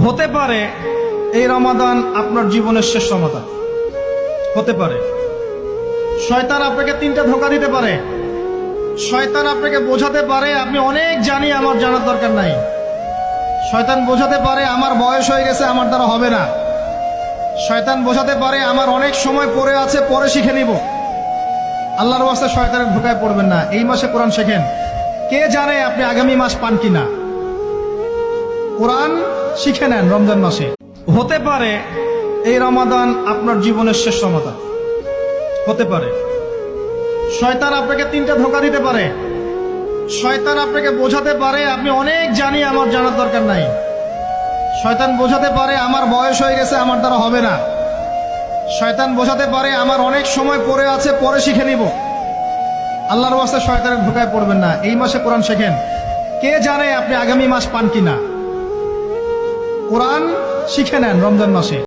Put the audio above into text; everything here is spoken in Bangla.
হতে পারে এই রমাদান আপনার জীবনের শেষ রমাদান হতে পারে। শয়তান আপনাকে তিনটা ধোঁকা দিতে পারে। শয়তান আপনাকে বোঝাতে পারে আপনি অনেক জানি, আমার জানার দরকার নাই। শয়তান বোঝাতে পারে আমার বয়স হয়ে গেছে, আমার দ্বারা হবে না। শয়তান বোঝাতে পারে আমার অনেক সময় পড়ে আছে, পরে শিখে নিব। আল্লাহর ওয়াস্তে শয়তানের ধোঁকায় পড়বেন না। এই মাসে কোরআন শেখেন। কে জানে আপনি আগামী মাস পান কিনা। কোরআন শিখে নেন রমজান মাসে। হতে পারে এই রমাদান আপনার জীবনের শেষ রমাদান হতে পারে। শয়তান আপনাকে তিনটা ধোঁকা দিতে পারে। শয়তান আপনাকে বোঝাতে পারে আপনি অনেক জানি, আমার জানার দরকার নাই। শয়তান বোঝাতে পারে আমার বয়স হয়ে গেছে, আমার দ্বারা হবে না। শয়তান বোঝাতে পারে আমার অনেক সময় পড়ে আছে, পরে শিখে নিব। আল্লাহর ওয়াস্তে শয়তানের ধোঁকায় পড়বেন না। এই মাসে কোরআন শেখেন। কে জানে আপনি আগামী মাস পান কিনা। কোরআন শিখে নেন রমজান মাসে।